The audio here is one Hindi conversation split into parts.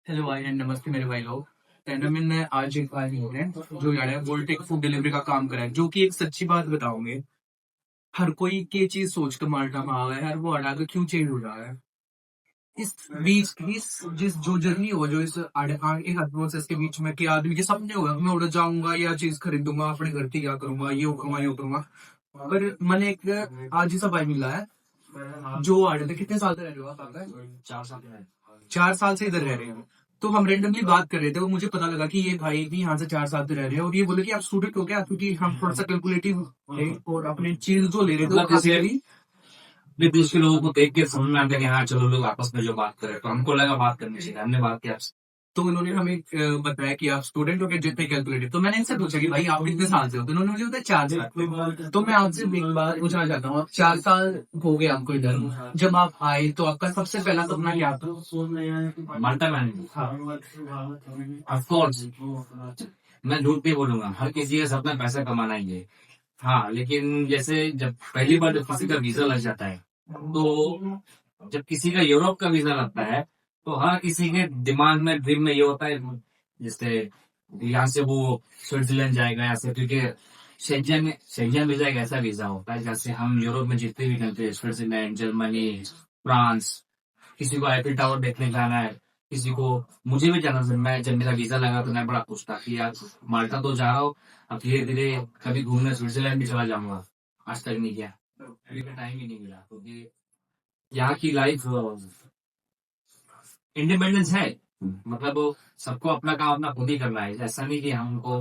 हेलो भाई एंड नमस्ते मेरे भाई लोग। टेंडरमैन ने आज एक भाई लोग हैं जो यार है वोल्टेक फूड डिलीवरी का काम करा है, जो कि एक सच्ची बात बताऊंगे। हर कोई के चीज सोच कर माल्टा में आ गया है यार, वो हटा के क्यों चेंज हो रहा है इस बीच इस जिस जो जर्नी हो, जो इस एक प्रोसेस के बीच में कि आदमी के सपने होगा मैं उड़ जाऊंगा या चीज खरीदूंगा अपने घर की, क्या करूंगा, ये करूंगा ये करूंगा। पर मैंने एक आज ही सा भाई मिला है जो आ रहे थे। कितने साल से रह रहे हो आप? 4 साल से इधर रह रहे हैं। तो हम रेंडमली बात कर रहे थे, और मुझे पता लगा कि ये भाई भी यहाँ से 4 साल से रह रहे हैं, और ये बोले कि आप स्टूडेंट हो क्या, क्योंकि हम थोड़ा सा कैलकुलेटिव है और अपने चीज जो ले रहे थे वो काफी विदेश के लोगों को देख के समझ में आता है कि हाँ चलो लोग आपस में जो बात करें, तो हमको लगा बात करनी चाहिए, हमने बात की आपसे। तो उन्होंने हमें बताया कि आप स्टूडेंट हो, के जितने कैलकुलेटिव। तो मैंने इनसे पूछा कि भाई आप कितने साल से हो, तो उन्होंने मुझे बताया 4 साल। तो मैं आपसे एक बात पूछना चाहता हूँ, आप 4 साल हो गए आपको इधर, जब आप आए तो आपका सबसे पहला सपना क्या था? माल्टा मैंने हाँ। ऑफकोर्स मैं झूठ नहीं बोलूंगा, हर किसी का सपना पैसा कमाना ही है। हाँ, लेकिन जैसे जब पहली बार जब किसी का वीजा लग जाता है, तो जब किसी का यूरोप का वीजा लगता है, तो हर किसी के दिमाग में ड्रीम में ये होता है, जैसे यहाँ से वो स्विट्जरलैंड जाएगा, या फिर क्योंकि शेंजन शेंजन वीजा एक ऐसा वीजा होता है जैसे हम यूरोप में जितने भी कंट्री, स्विट्जरलैंड, जर्मनी, फ्रांस, किसी को आईफिल टावर देखने जाना है, किसी को, मुझे भी जाना था। मैं जब मेरा वीजा लगा तो मैं बड़ा खुश था कि यार माल्टा तो जा रहा हूँ, अब धीरे धीरे कभी घूमने स्विट्जरलैंड भी चला जाऊंगा। आज तक नहीं किया, अभी का टाइम ही नहीं मिला, क्योंकि यहाँ की लाइफ इंडिपेंडेंस है, मतलब वो सबको अपना काम अपना खुद ही करना है। ऐसा नहीं कि हमको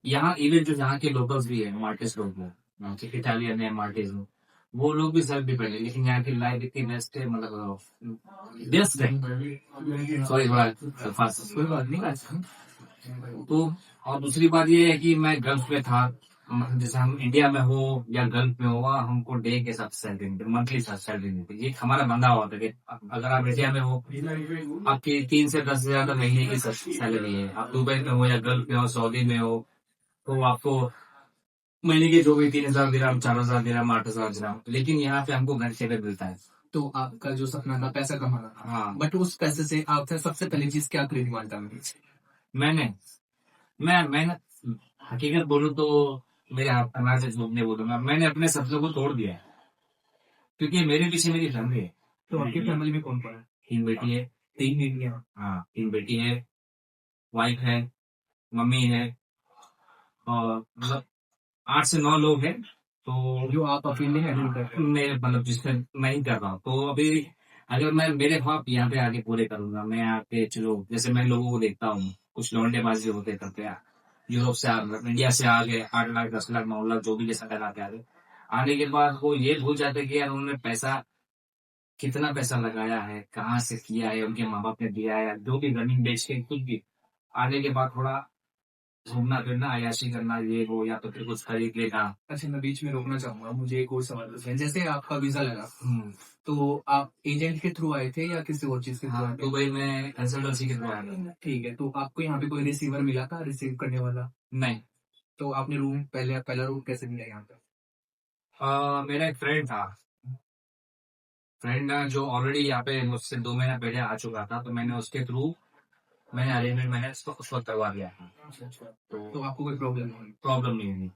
यहाँ, इवन जो यहाँ के लोकल्स भी है, मार्टिस्ट लोग हैं, यहाँ के इटालियन है मार्टिस्ट, वो लोग भी सेल्फ डिपेंडेंट है, लेकिन यहाँ की लाइफ इतनी बेस्ट है, मतलब बेस्ट है। सॉरी बड़ा फास्ट। कोई बात नहीं। तो और दूसरी बात ये है कि मैं गल्फ में था, जैसे हम इंडिया में हो या गल्फ में हो, वहाँ हमको डे के साथ सैलरी मिलती, मंथली साथ सैलरी मिलती। ये हमारा बंदा हुआ था कि अगर आप इंडिया में हो, आपकी 3 से 10 हजार का महीने की सैलरी है। आप दुबई में हो या गल्फ में हो, सऊदी में हो, तो आपको महीने के जो भी 3 हजार दिरहम, 4 हजार दिरहम, 8 हजार दिरहम, लेकिन यहाँ पे हमको घर से पे मिलता है। तो आपका जो सपना था पैसा कमाना था, हाँ, बट उस पैसे से आपने सबसे पहली चीज क्या खरीदी माल्टा में? मैंने मैं हकीकत बोलूं तो मेरे हाथ अनाज से झूठ नहीं बोलूंगा, मैंने अपने सपनों को तोड़ दिया है, क्योंकि मेरे पीछे मेरी फैमिली है। तो आपकी फैमिली में कौन कौन है? 3 बेटी है। 3 इंडिया। हाँ, 3 बेटी है, वाइफ है, मम्मी है, और मतलब 8 से 9 लोग हैं। तो जो आप अकेले हैंडल कर रहे हैं? मैं मतलब जिससे मैं ही कर रहा हूँ, तो अभी अगर मैं मेरे ख्वाब यहाँ पे आगे पूरे करूंगा, मैं यहाँ पे चलो, जैसे मैं लोगों को देखता हूँ, कुछ लौंडेबाजी होते करते हैं, यूरोप से आ गए, इंडिया से आ गए, 8 लाख, 10 लाख, 9 लाख, जो भी जैसा लगा के आ गए। आने के बाद वो ये भूल जाते कि यार उन्होंने पैसा, कितना पैसा लगाया है, कहाँ से किया है, उनके माँ बाप ने दिया है, जो भी जमीन बेच के कुछ भी। आने के बाद थोड़ा घूमना फिरना, अय्याशी करना, ये वो, या तो फिर कुछ खरीद लेना। अच्छा, मैं बीच में रोकना चाहूंगा, मुझे एक और सवाल पूछना है। जैसे आपका वीजा लगा, तो आप एजेंट के थ्रू आए थे या किसी और चीज के थ्रू हाँ, आए थे? दुबई में कंसल्टेंसी के थ्रू आया था। ठीक है, तो आपको यहाँ पे कोई रिसीवर मिला था, रिसीव करने वाला? नहीं, तो आपने रूम पहला रूम कैसे मिला यहाँ पे? मेरा एक फ्रेंड था, फ्रेंड जो ऑलरेडी यहाँ पे मुझसे 2 महीना पहले आ चुका था, तो मैंने उसके थ्रू, मैंने अरेंजमेंट मैंने उसको उस वक्त करवा दिया था, अच्छा, तो तो आपको कोई प्रॉब्लम नहीं हुई? प्रॉब्लम नहीं हुई।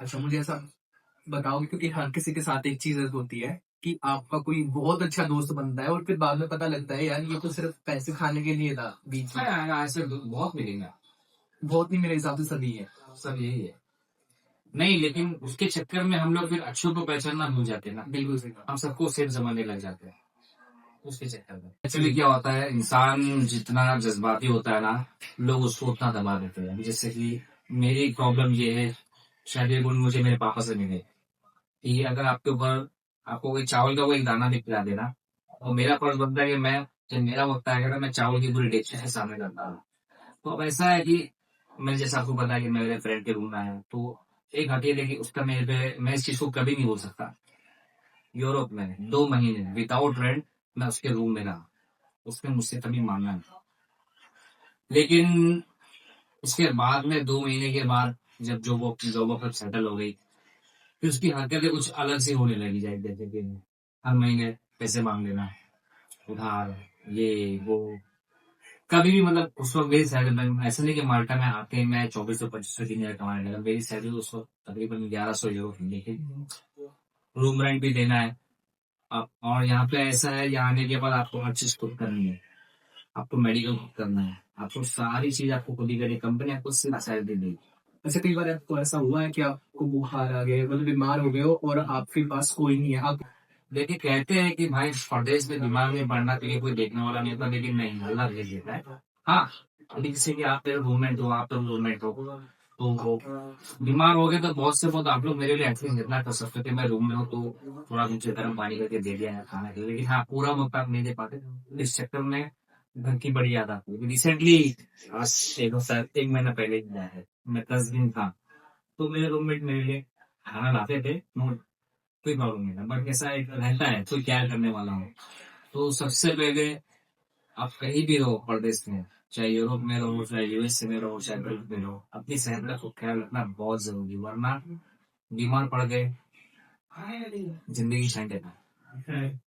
अच्छा, मुझे ऐसा बताओ, क्योंकि हर किसी के साथ एक चीज होती है कि आपका कोई बहुत अच्छा दोस्त बनता है और फिर बाद में पता लगता है यार ये तो सिर्फ पैसे खाने के लिए था बीच में। हाँ, ऐसे बहुत मिलेंगे, बहुत नहीं, मेरे हिसाब से सभी है। सब यही है। नहीं, लेकिन उसके चक्कर में हम लोग फिर अच्छों को पहचानना भूल जाते हैं ना, बिल्कुल सही हम कहा। सबको सेफ समझने लग जाते हैं उसके चक्कर में। एक्चुअली क्या होता है, इंसान जितना जज्बाती होता है ना, लोग उसको उतना दबा देते हैं। जैसे कि मेरी प्रॉब्लम ये है, शायद ये गुण मुझे मेरे पापा से मिले, कि अगर आपके ऊपर, आपको कोई चावल का कोई दाना भी खिला देना, तो मेरा फर्ज बनता है कि मैं, जब मेरा वक्त आएगा ना, मैं चावल की पूरी डिश से सामने करता हूँ। तो अब ऐसा है कि मैं, जैसा आपको पता है कि मैं मेरे फ्रेंड के रूम में आया, तो एक अकेले की उसका मेरे पे, मैं इस चीज को कभी नहीं बोल सकता। यूरोप में 2 महीने विदाउट रेंट मैं उसके रूम में रहा, उसने मुझसे कभी मांगा नहीं। लेकिन उसके बाद में 2 महीने के बाद, जब जो वो अपनी जॉब पर सेटल हो गई, फिर उसकी हरकतें कुछ अलग सी होने लगी, जाए जैसे कि हर महीने पैसे मांग लेना, उधार, ये वो। कभी भी मतलब उस वक्त मेरी सैलरी में ऐसा नहीं कि माल्टा में आते हैं मैं 2400-2500 दिन कमाने लगा, मेरी सैलरी उस वक्त तकरीबन 1100 यूरो थी, लेकिन रूम रेंट भी देना है आप, और यहाँ पे ऐसा है, यहाँ आने के बाद आपको हर चीज खुद करनी है, आपको मेडिकल खुद करना है, आपको सारी चीज आपको खुद ही करनी है, कंपनी आपको सिर्फ सैलरी देगी। अच्छा, कई बार आपको ऐसा हुआ है कि आपको बुखार आ गया, मतलब बीमार हो गए हो और आपके पास कोई नहीं है, आप देखिए कहते हैं कि भाई परदेश में दिमाग में पड़ना के लिए कोई देखने वाला नहीं होता, लेकिन नहीं, अल्लाह भेज देता है। हाँ, अभी जैसे कि आप मेरे रूममेट हो, आप तो रूममेट हो, तो बीमार हो गए तो बहुत से बहुत आप लोग मेरे लिए एटलीस्ट जितना कर सकते थे, मैं रूम में हूँ तो थोड़ा मुझे गर्म पानी करके दे दिया है खाना के लिए, लेकिन हाँ पूरा मौका आप नहीं दे पाते, इस चक्कर में घर की बड़ी याद आती है। रिसेंटली आज एक महीना पहले ही गया है, मैं 10 दिन था, तो मेरे रूममेट मेरे लिए खाना लाते थे, कोई प्रॉब्लम नहीं था, बट ऐसा एक रहता है तो क्या करने वाला हूँ। तो सबसे पहले आप कहीं भी रहो परदेश में, चाहे यूरोप में रहो, चाहे यूएस में रहो, चाहे गल्फ में रहो, अपनी सेहत का खूब ख्याल रखना बहुत जरूरी है, वरना बीमार पड़ गए जिंदगी झंड है।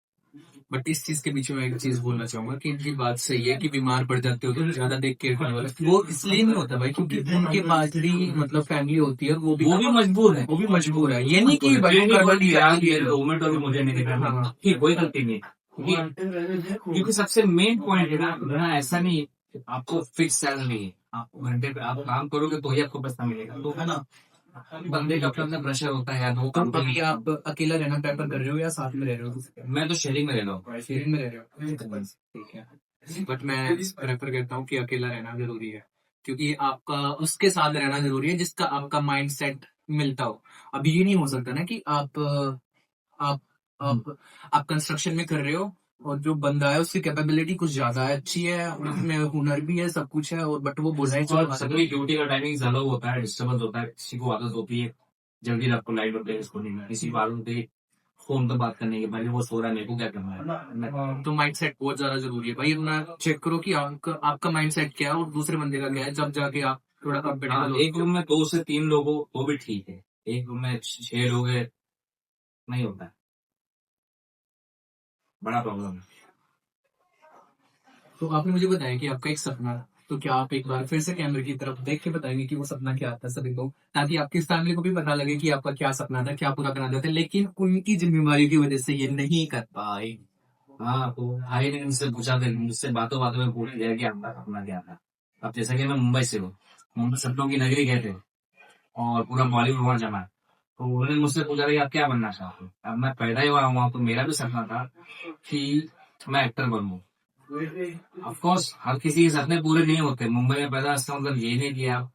बट इस चीज के पीछे मैं एक चीज बोलना चाहूंगा कि इनकी बात सही है कि बीमार पड़ जाते हो तो ज्यादा देख के रखने वाला, वो इसलिए नहीं होता भाई क्योंकि उनके पास भी मतलब फैमिली होती है, वो भी मजबूर है, वो भी मजबूर है, ये नहीं कि भाई वो गड़बड़ नहीं है। गवर्नमेंट तो भी मुझे नहीं दिखा हाँ। कि कोई गलती नहीं, क्योंकि सबसे मेन पॉइंट है ना ऐसा नहीं है, आपको फिक्स सैलरी है, आप घंटे पे आप काम करोगे तो ही आपको पैसा मिलेगा, तो है ना, बंदे का अपना अपना प्रेशर होता है यार, वो तो काम अभी आप अकेला रहना प्रेफर कर रहे हो या साथ में रह रहे हो? मैं तो शेयरिंग में रह रहा हूँ। शेयरिंग में रह रहे हो, ठीक है। बट मैं प्रेफर करता हूँ कि अकेला रहना जरूरी है, क्योंकि आपका उसके साथ रहना जरूरी है जिसका आपका माइंड सेट मिलता हो। अभी ये नहीं हो सकता ना कि आप आप आप कंस्ट्रक्शन में कर रहे हो और जो बंदा है उसकी कैपेबिलिटी कुछ ज्यादा है, अच्छी है, उसमें हुनर भी है, सब कुछ है, और बट वो बोल रहा है और सबकी ड्यूटी का टाइमिंग अलग होता है, डिस्टर्बेंस होता है, किसी को आदत होती है जल्दी रात को लाइट होते है इसको नहीं, किसी को आदत होती है फोन पे बात करने के, पहले वो सो रहा है मेरे को क्या करना है। तो माइंड सेट बहुत ज्यादा जरूरी है भाई, अपना चेक करो कि आपका माइंड सेट क्या है और दूसरे बंदे का क्या है, जब जाके आप थोड़ा हाँ, कंफर्टेबल एक रूम में 2 से 3 लोग हो वो भी ठीक है, एक रूम में 6 लोग है नहीं होता है, बड़ा प्रॉब्लम है। तो आपने मुझे बताया कि आपका एक सपना है, तो क्या आप एक बार फिर से कैमरे की तरफ देख के बताएंगे कि वो सपना क्या था सभी को, ताकि आपकी फैमिली को भी पता लगे कि आपका क्या सपना था, क्या पूरा करना चाहते थे, लेकिन उनकी जिम्मेवारी की वजह से ये नहीं कर पाए। हाँ, तो भाई ने मुझसे पूछा था, मुझसे बातों बातों में पूछ लिया कि आपका सपना क्या था। अब जैसा कि मैं मुंबई से हूँ, मुंबई सपनों की नगरी कहते हैं, और पूरा बॉलीवुड वहाँ जमा है, तो उन्होंने मुझसे पूछा था कि आप क्या बनना चाहते हो। अब मैं पैदा ही हुआ वहाँ, तो मेरा भी सपना था कि मैं एक्टर बनूं। ऑफ कोर्स हर किसी के सपने पूरे नहीं होते, मुंबई में पैदा इसका मतलब ये नहीं कि आप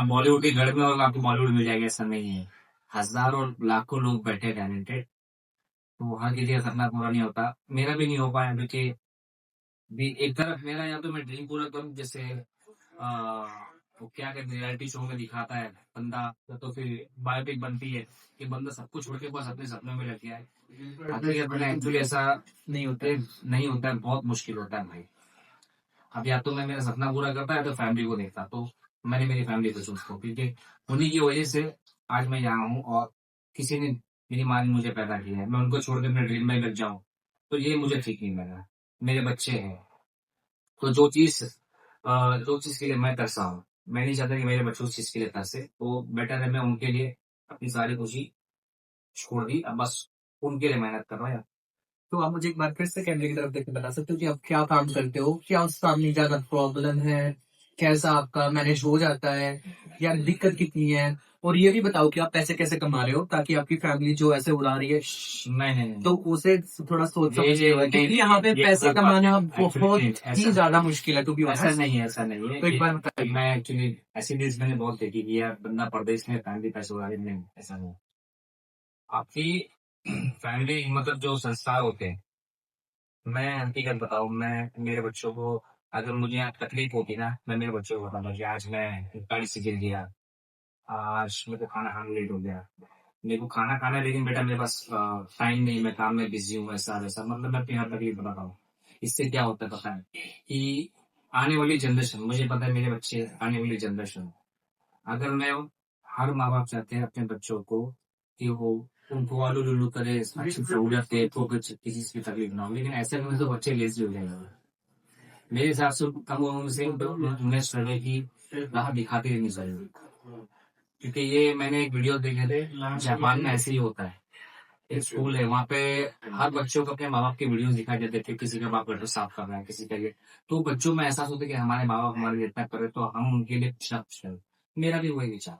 बॉलीवुड के गढ़ में और आपको बॉलीवुड मिल जाएगा, ऐसा नहीं है। हजारों और लाखों लोग बैठे टैलेंटेड, तो हर किसी का सपना पूरा नहीं होता, मेरा भी नहीं हो पाया, क्योंकि भी एक तरफ मेरा या तो मैं ड्रीम पूरा करूं, जैसे वो क्या कहते हैं रियलिटी शो में दिखाता है बंदा, या तो फिर बायोपिक बनती है कि बंदा सब कुछ छोड़ के बस अपने सपनों में लग गया है, अगर एक्चुअली ऐसा नहीं होता है, बहुत मुश्किल होता है भाई। अब या तो मैं मेरा सपना पूरा करता है तो फैमिली को देखता, तो मैंने मेरी फैमिली को चूज को, क्योंकि उन्हीं की वजह से आज मैं यहाँ हूँ, और किसी ने मेरी माँ ने मुझे पैदा किया है, मैं उनको छोड़ के अपने ड्रीम में लग जाऊँ तो ये मुझे ठीक नहीं लगा। मेरे बच्चे हैं, तो जो चीज के लिए मैं तरसा हूँ, मैं नहीं चाहता कि मेरे बच्चे उस चीज के लिए तरसे, तो बेटर है मैं उनके लिए अपनी सारी खुशी छोड़ दी, अब बस उनके लिए मेहनत कर रहा हूँ। तो आप मुझे एक बार फिर से कैमरे की तरफ देख के बता सकते हो कि आप क्या काम करते हो, क्या उस काम में ज्यादा प्रॉब्लम है, कैसा आपका मैनेज हो जाता है, या दिक्कत कितनी है, और ये भी बताओ कि आप पैसे कैसे कमा रहे हो, ताकि आपकी फैमिली जो ऐसे उड़ा रही है नहीं, तो उसे थोड़ा सोच ये- समझिए, ये- क्योंकि ये- यहाँ पे ये पैसे गलत बात कमाना है। बहुत ऐसा- ही ज्यादा मुश्किल है, टू बी ऐसा ऑनेस्ट। नहीं है, ऐसा नहीं है, तो एक बार बताइए। मैं एक्चुअली ऐसी न्यूज मैंने बहुत देखी कि यार बंदा परदेश में फैमिली पैसे उड़ा रही है, नहीं ऐसा नहीं। आपकी फैमिली मतलब जो संस्कार होते हैं, मैं हकीकत बताऊं, मैं मेरे बच्चों को अगर मुझे यहाँ तकलीफ होती ना, मैं मेरे बच्चों को बताता कि आज मैं गाड़ी से गिर गया, आज मेरे को खाना खाना लेट हो गया, मेरे को खाना खाना है, लेकिन बेटा मेरे पास टाइम नहीं, मैं काम में बिजी हूँ, ऐसा वैसा, मतलब मैं अपनी हर तकलीफ बताता हूँ। इससे क्या होता है पता है कि आने वाली जनरेशन, मुझे पता है मेरे बच्चे आने वाली जनरेशन, अगर मैं हर माँ बाप चाहते हैं अपने बच्चों को कि वो उनको आलू लुल्लू करे, अच्छी सहूलियत दे, तो किसी चीज की तकलीफ ना हो, लेकिन ऐसे में तो बच्चे लेजी हो जाएंगे। मेरे हिसाब से कम उम्र से उन्हें स्ट्रगल की राह दिखाते रहनी चाहिए, क्योंकि ये मैंने एक वीडियो देखे थे, जापान में ऐसे ही होता है। एक स्कूल है, वहाँ पे हर बच्चों को अपने माँ बाप के वीडियो दिखाई देते थे, किसी का बाप गटर साफ कर रहा है, किसी का ये, तो बच्चों में एहसास होता है कि हमारे माँ बाप हमारे लिए इतना करे तो हम उनके लिए कुछ ना कुछ करें। मेरा भी वही विचार।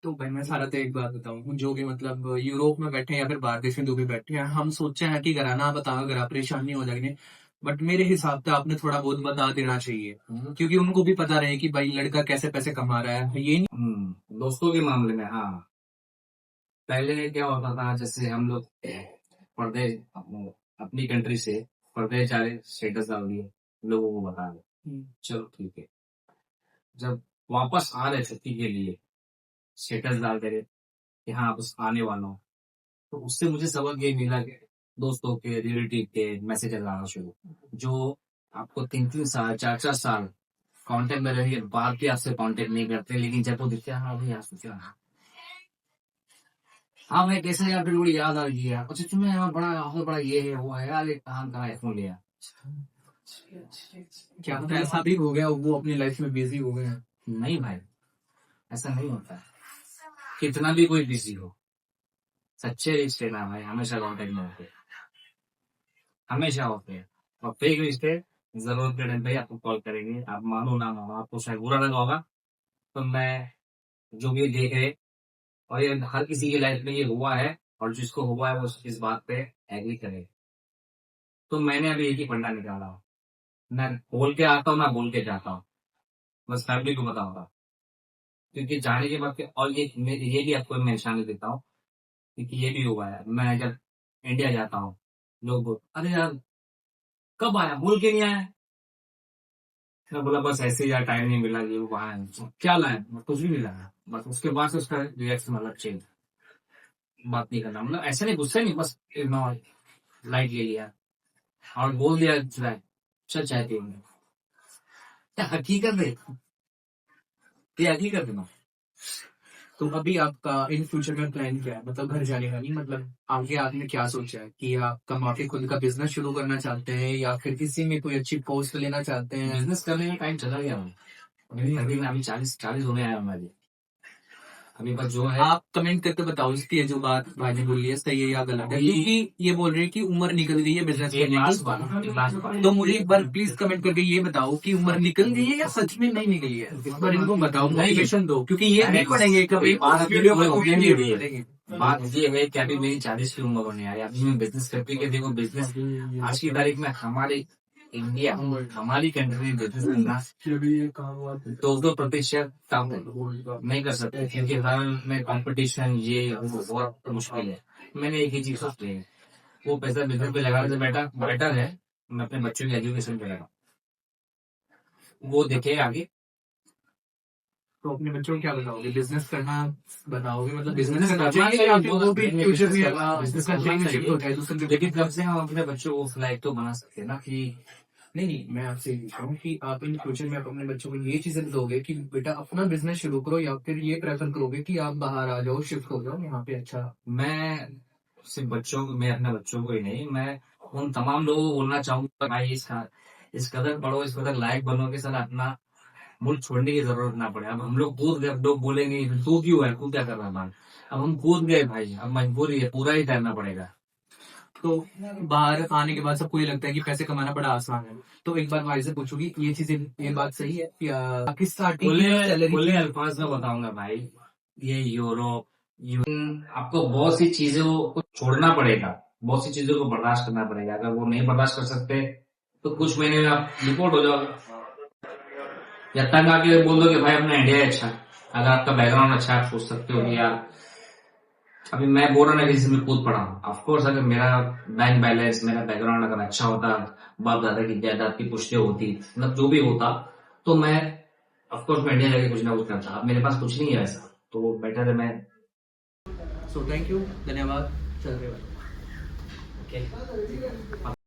तो भाई मैं सारा तो एक बात बताऊं, जो भी मतलब यूरोप में बैठे हैं या फिर बाहर देश में जो भी बैठे हैं, हम सोचे हैं कि घराना बताओ, अगर परेशान नहीं हो जाएंगे, बट मेरे हिसाब से आपने थोड़ा बहुत बता देना चाहिए, क्योंकि उनको भी पता रहे कि भाई लड़का कैसे पैसे कमा रहा है। ये दोस्तों के मामले में हाँ, पहले क्या होता था, जैसे हम लोग पर्दे अपनी कंट्री से पर्दे चारे स्टेटस डाल दिए, लोगों को बता दे, चलो ठीक है। जब वापस आ रहे छुट्टी के लिए स्टेटस डाल दे रहे कि हाँ बस आने वाला हूँ, तो उससे मुझे सबक ये मिला कि दोस्तों के रिलेटिव के मैसेज आना शुरू, जो आपको 3-3 साल 4-4 साल कांटेक्ट में रहने के बाद भी आपसे कांटेक्ट नहीं करते, लेकिन जब वो दिखते हैं हाँ भाई यार सोचा हाँ भाई कैसे यार, फिर बड़ी याद आ रही है, अच्छा तुम्हें यहाँ बड़ा ये है वो है यार, एक कहाँ कहाँ आईफोन लिया। क्या पता ऐसा भी हो गया, वो अपनी लाइफ में बिजी हो गए हैं। नहीं भाई, ऐसा नहीं होता है, कितना भी कोई बिजी हो, सच्चे रिश्ते ना भाई हमेशा कांटेक्ट में होते हैं, हमेशा होते हैं। और फेक रिश्ते जरूरत के टाइम पे आपको कॉल करेंगे, आप मानो ना मानो, आपको शायद बुरा लगा होगा, तो मैं जो भी देख रहे, और ये हर किसी की लाइफ में ये हुआ है, और जिसको हुआ है वो इस बात पे एग्री करे। तो मैंने अभी एक ही फंडा निकाला हूँ, ना बोल के आता हूँ ना बोल के जाता हूँ, बस फैमिली को बताऊंगा, क्योंकि जाने के बाद और ये भी आपको मैं निशानी देता हूँ, क्योंकि ये भी हुआ है, मैं जब इंडिया जाता हूँ लोग बोल अरे यार कब आया, बोल के नहीं आया। मैं बोला बस ऐसे ही यार टाइम नहीं मिला, ये वहां है। क्या लाया, कुछ भी नहीं लाया, बस उसके बाद से उसका रिएक्शन मतलब चेंज, बात नहीं करना, मतलब ऐसे नहीं, गुस्से नहीं, बस इग्नोर, लाइट ले लिया और बोल दिया चल चाय पियेंगे। क्या हकीकत है, ये हकीकत है ना। तो अभी आपका इन फ्यूचर में प्लान क्या है, मतलब घर जाने का नहीं, मतलब आगे आपने क्या सोचा है कि आप कमा के खुद का बिजनेस शुरू करना चाहते हैं या फिर किसी में कोई अच्छी पोस्ट लेना चाहते हैं? बिजनेस करने में टाइम चला गया अभी मैं अभी 40 होने आया हमारे, अभी बस जो है। आप कमेंट करके बताओ इसकी ये जो बात भाई ने बोली है सही है या गलत है, क्योंकि ये बोल रहे हैं कि उम्र निकल गई है बिजनेस करने की। तो मुझे एक बार प्लीज कमेंट करके ये बताओ कि उम्र निकल गई है या सच में नहीं निकली है, इस बार इनको बताओ, मोटिवेशन दो, क्योंकि ये नहीं पढ़ेंगे कभी वीडियो बात ये है कि अभी मेरी 40 की उम्र होने आई, अभी मैं बिजनेस करती है। देखो बिजनेस आज की तारीख में हमारे इंडिया, हमारी कंट्री में बिजनेस करना 2-2% काम नहीं कर सकते, क्योंकि हर में कंपटीशन ये बहुत मुश्किल है। मैंने एक ही चीज सोची है, वो पैसा बिजनेस पे लगाने से बेटर है मैं अपने बच्चों की एजुकेशन पे लगा, वो देखे आगे। तो अपने बच्चों को क्या बताओगे, बिजनेस करना बताओगे, मतलब बिजनेस बिजनेस करना करना चाहिए चाहिए, या फिर वो वो भी फ्यूचर में बिजनेस करना शिफ्ट चाहिए। हो जाए दूसरे? लेकिन कब से हम अपने बच्चों को लायक तो बना सकते हैं ना, कि नहीं, मैं आपसे ये पूछ रहा हूँ कि आप इन फ्यूचर में आप अपने बच्चों को ये चीजें दोगे कि बेटा अपना बिजनेस शुरू करो, या फिर ये प्रेफर करोगे कि आप बाहर आ जाओ, शिफ्ट हो जाओ यहाँ पे? अच्छा, मैं सिर्फ बच्चों को, मैं अपने बच्चों को ही नहीं, मैं उन तमाम लोगों को बोलना चाहूंगा भाई इस कदर पढ़ो, इस कदर लायक बनो कि सर अपना मुल्क छोड़ने की जरूरत ना पड़े। अब हम लोग कूद गए, अब लोग बोलेंगे तू क्यों है, तू क्या कर रहा है, अब हम कूद गए भाई, अब मजबूरी है, पूरा ही करना पड़ेगा। तो बाहर आने के बाद सबको ये लगता है कि पैसे कमाना बड़ा आसान है, तो एक बार भाई से पूछूंगी ये चीजें, ये बात सही है कि किस स्टार्टिंग खुले अल्फाज में बताऊंगा भाई, ये यूरोप आपको बहुत सी चीजों को छोड़ना पड़ेगा, बहुत सी चीजों को बर्दाश्त करना पड़ेगा। अगर वो नहीं बर्दाश्त कर सकते तो कुछ महीने में आप रिपोर्ट हो जाओगे, या तंग आके बोल दो कि भाई अपना इंडिया है अच्छा। अगर आपका बैकग्राउंड अच्छा है आप सोच सकते हो कि यार अभी मैं बोल रहा ना किसी में कूद पड़ा हूँ। ऑफकोर्स अगर मेरा बैंक बैलेंस, मेरा बैकग्राउंड अगर अच्छा होता, बाप दादा की जायदाद की पुश्ते होती, मतलब जो भी होता, तो मैं ऑफकोर्स मैं इंडिया जाके कुछ ना कुछ करता। अब मेरे पास कुछ नहीं है ऐसा, तो बेटर है मैं। सो थैंक यू, धन्यवाद, चल रहे ओके